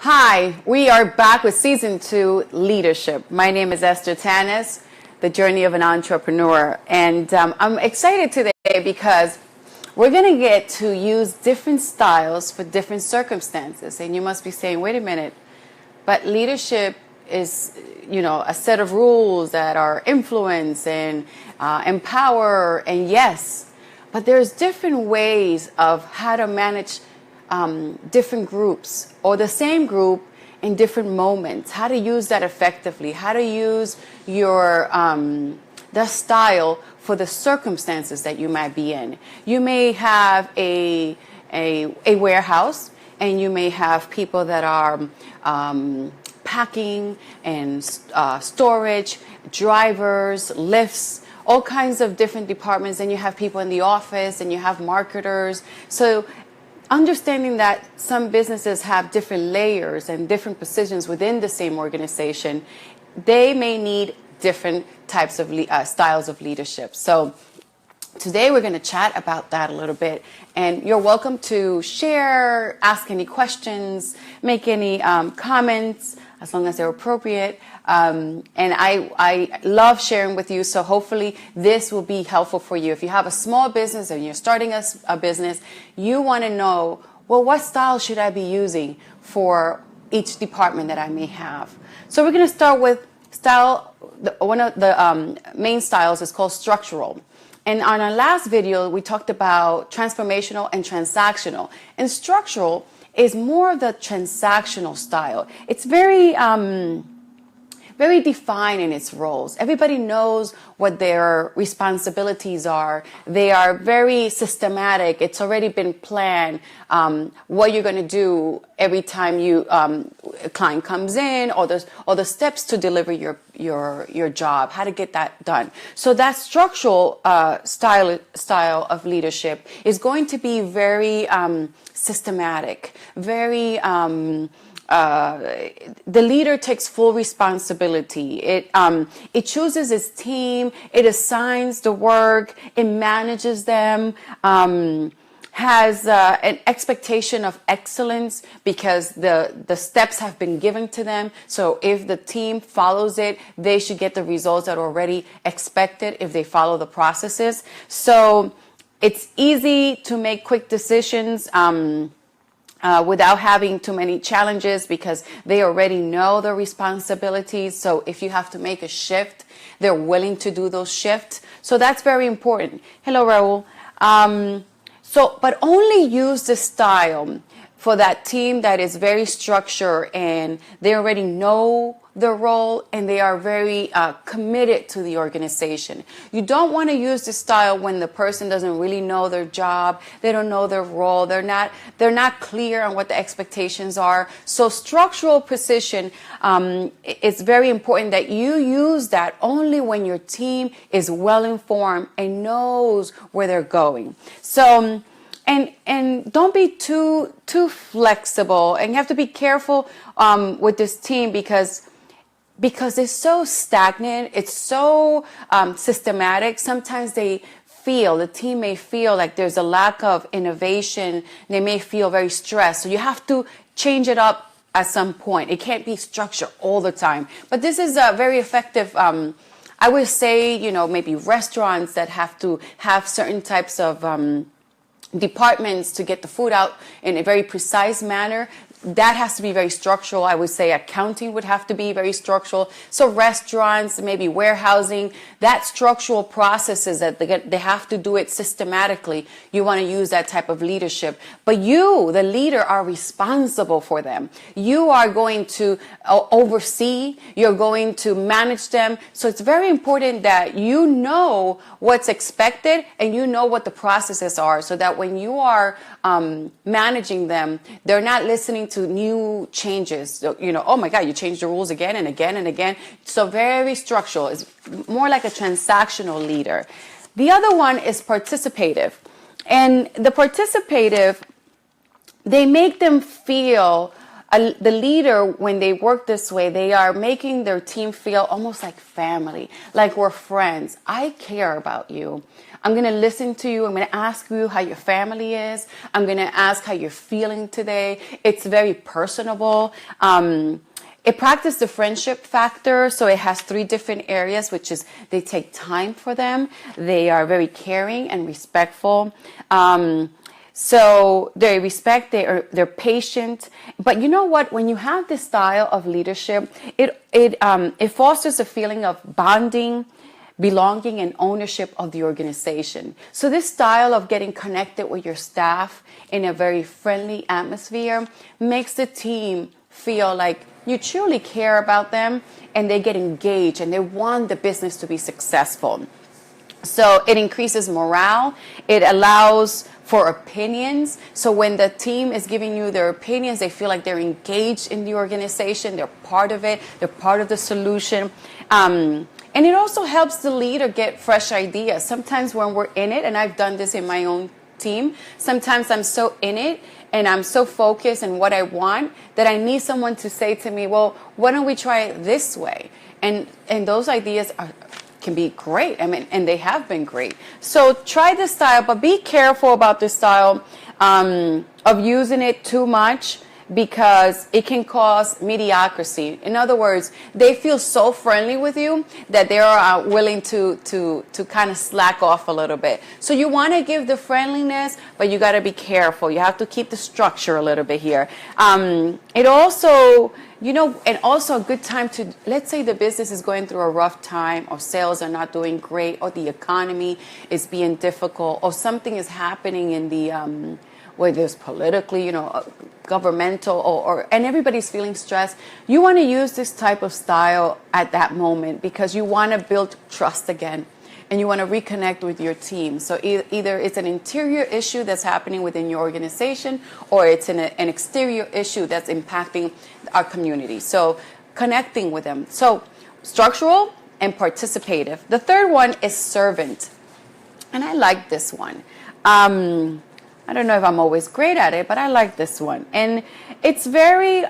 Hi, we are back with season 2 leadership. My name is Esther Tanez, the journey of an entrepreneur. And I'm excited today because we're going to get to use different styles for different circumstances. And you must be saying, wait a minute, but leadership is, a set of rules that are influence and empower and yes, but there's different ways of how to manage different groups or the same group in different moments, how to use that effectively, how to use your the style for the circumstances that you might be in. You may have a warehouse and you may have people that are packing and storage, drivers, lifts, all kinds of different departments. And you have people in the office and you have marketers. So understanding that some businesses have different layers and different positions within the same organization, they may need different types of styles of leadership. So today we're going to chat about that a little bit, and you're welcome to share, ask any questions, make any comments as long as they're appropriate. And I love sharing with you, so hopefully this will be helpful for you. If you have a small business and you're starting a business, you want to know, well, what style should I be using for each department that I may have? So we're going to start with style. One of the main styles is called structural. And on our last video, we talked about transformational and transactional. And structural is more of the transactional style. It's very defined in its roles. Everybody knows what their responsibilities are. They are very systematic. It's already been planned what you're going to do every time a client comes in, or the steps to deliver your job, how to get that done. So that structural style of leadership is going to be very systematic, very the leader takes full responsibility. It chooses its team, it assigns the work, it manages them, has an expectation of excellence because the steps have been given to them. So if the team follows it, they should get the results that are already expected if they follow the processes. So it's easy to make quick decisions without having too many challenges because they already know their responsibilities. So if you have to make a shift, they're willing to do those shifts. So that's very important. Hello, Raul. But only use the style for that team that is very structured and they already know their role and they are very committed to the organization. You don't want to use this style when the person doesn't really know their job, they don't know their role, they're not clear on what the expectations are. So structural precision, it's very important that you use that only when your team is well informed and knows where they're going. So and don't be too flexible, and you have to be careful with this team because it's so stagnant, it's so systematic. Sometimes the team may feel like there's a lack of innovation. They may feel very stressed. So you have to change it up at some point. It can't be structured all the time. But this is a very effective, I would say, maybe restaurants that have to have certain types of departments to get the food out in a very precise manner. That has to be very structural. I would say accounting would have to be very structural. So restaurants, maybe warehousing, that structural processes that they have to do it systematically. You want to use that type of leadership. But you, the leader, are responsible for them. You are going to oversee. You're going to manage them. So it's very important that you know what's expected and you know what the processes are so that when you are managing them, they're not listening to new changes. So, oh my God, you changed the rules again and again and again. So very structural. It's more like a transactional leader. The other one is participative. And the participative, they make them feel the leader, when they work this way, they are making their team feel almost like family, like we're friends. I care about you. I'm going to listen to you. I'm going to ask you how your family is. I'm going to ask how you're feeling today. It's very personable. It practices the friendship factor, so it has 3 different areas, which is they take time for them. They are very caring and respectful. So they respect, they're patient. But you know what? When you have this style of leadership, it fosters a feeling of bonding, belonging, and ownership of the organization. So this style of getting connected with your staff in a very friendly atmosphere makes the team feel like you truly care about them, and they get engaged and they want the business to be successful. So it increases morale. It allows for opinions. So when the team is giving you their opinions, they feel like they're engaged in the organization. They're part of it. They're part of the solution. And it also helps the leader get fresh ideas. Sometimes when we're in it, and I've done this in my own team, sometimes I'm so in it and I'm so focused on what I want that I need someone to say to me, well, why don't we try it this way? And those ideas can be great. I mean, and they have been great. So try this style, but be careful about this style of using it too much, because it can cause mediocrity. In other words, they feel so friendly with you that they are willing to kind of slack off a little bit. So you want to give the friendliness, but you got to be careful. You have to keep the structure a little bit here. It also, and also a good time to, let's say the business is going through a rough time, or sales are not doing great, or the economy is being difficult, or something is happening in the whether it's politically, governmental, and everybody's feeling stressed. You want to use this type of style at that moment because you want to build trust again, and you want to reconnect with your team. So either it's an interior issue that's happening within your organization, or it's an exterior issue that's impacting our community. So connecting with them. So structural and participative. The third one is servant. And I like this one. I don't know if I'm always great at it, but I like this one. And it's very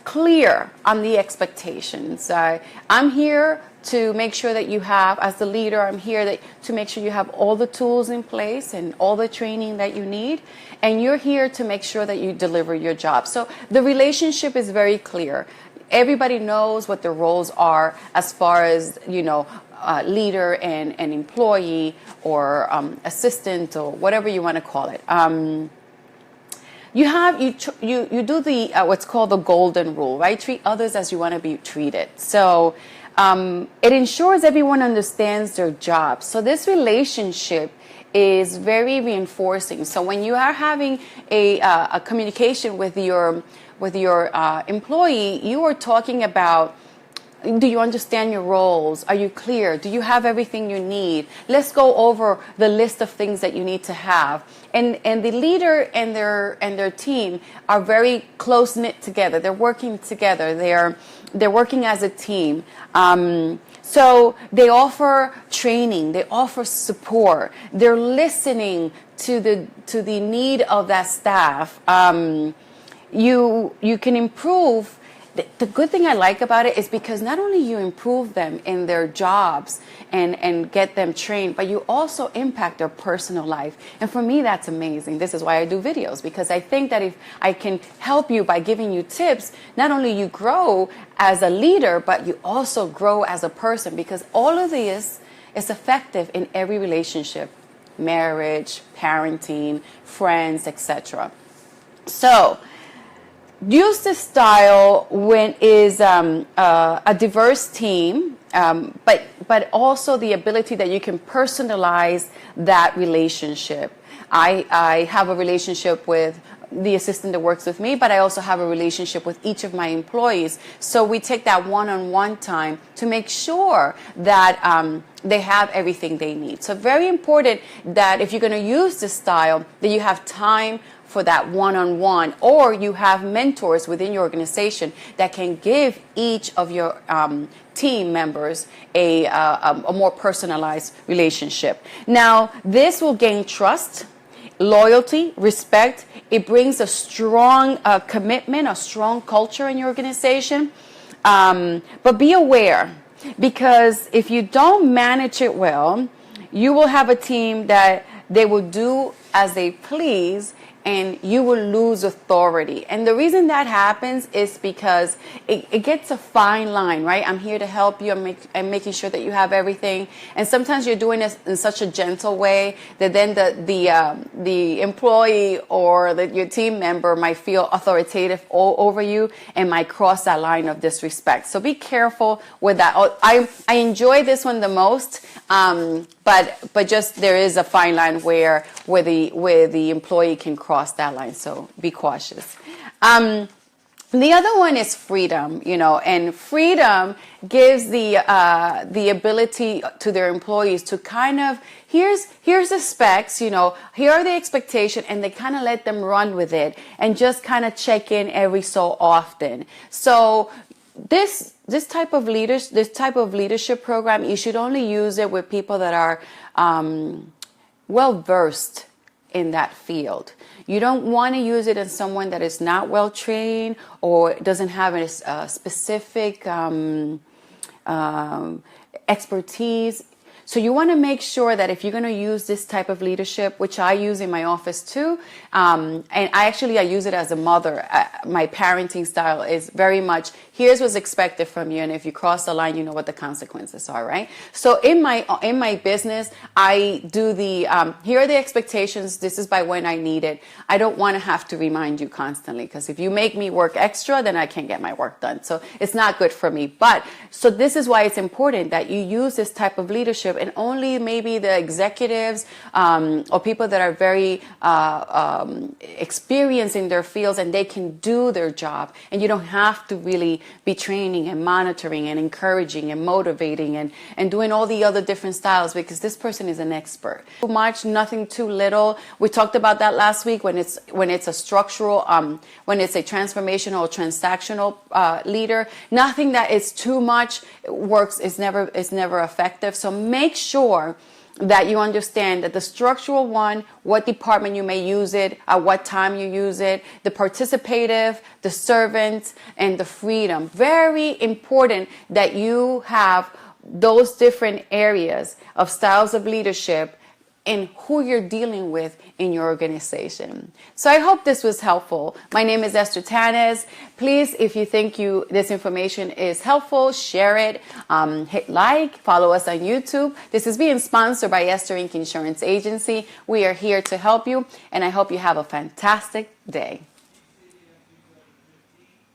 clear on the expectations. I'm here to make sure that you have, as the leader, I'm here to make sure you have all the tools in place and all the training that you need. And you're here to make sure that you deliver your job. So the relationship is very clear. Everybody knows what their roles are as far as, leader and employee, or assistant, or whatever you want to call it. You do the what's called the golden rule, right? Treat others as you want to be treated. So it ensures everyone understands their job. So this relationship is very reinforcing. So when you are having a communication with your employee, you are talking about, do you understand your roles? Are you clear? Do you have everything you need? Let's go over the list of things that you need to have. And the leader and their team are very close knit together. They're working together. They're working as a team. So they offer training. They offer support. They're listening to the need of that staff. You can improve. The good thing I like about it is because not only you improve them in their jobs and get them trained, but you also impact their personal life. And for me, that's amazing. This is why I do videos, because I think that if I can help you by giving you tips, not only you grow as a leader, but you also grow as a person, because all of this is effective in every relationship, marriage, parenting, friends, etc. So use this style when is a diverse team, but also the ability that you can personalize that relationship. I have a relationship with the assistant that works with me, but I also have a relationship with each of my employees. So we take that one-on-one time to make sure that they have everything they need. So very important that if you're going to use this style, that you have time for that one-on-one, or you have mentors within your organization that can give each of your team members a more personalized relationship. Now, this will gain trust. loyalty, respect. It brings a strong commitment, a strong culture in your organization. But be aware, because if you don't manage it well, you will have a team that they will do as they please, and you will lose authority. And the reason that happens is because it gets a fine line, right? I'm here to help you. I'm making sure that you have everything. And sometimes you're doing it in such a gentle way that then the employee or your team member might feel authoritative over you and might cross that line of disrespect. So be careful with that. I enjoy this one the most, but just there is a fine line where the employee can cross that line. So be cautious. The other one is freedom, and freedom gives the ability to their employees to kind of, here's the specs, here are the expectations, and they kind of let them run with it and just kind of check in every so often. So this type of leadership program, you should only use it with people that are well versed in that field. You don't want to use it in someone that is not well trained or doesn't have a specific expertise. So you want to make sure that if you're going to use this type of leadership, which I use in my office too, and I use it as a mother. My parenting style is very much, here's what's expected from you, and if you cross the line, you know what the consequences are, right? So in my business, I do here are the expectations. This is by when I need it. I don't want to have to remind you constantly, because if you make me work extra, then I can't get my work done. So it's not good for me. So this is why it's important that you use this type of leadership, and only maybe the executives or people that are very experienced in their fields, and they can do their job, and you don't have to really be training and monitoring and encouraging and motivating and doing all the other different styles, because this person is an expert. Too much, nothing too little. We talked about that last week when it's a structural, when it's a transformational or transactional leader. Nothing that is too much works, is never effective. So make sure that you understand that the structural one, what department you may use it, at what time you use it, the participative, the servant, and the freedom. Very important that you have those different areas of styles of leadership and who you're dealing with in your organization. So I hope this was helpful. My name is Esther Tanez. Please, if you think this information is helpful, share it, hit like, follow us on YouTube. This is being sponsored by Esther Inc. Insurance Agency. We are here to help you, and I hope you have a fantastic day.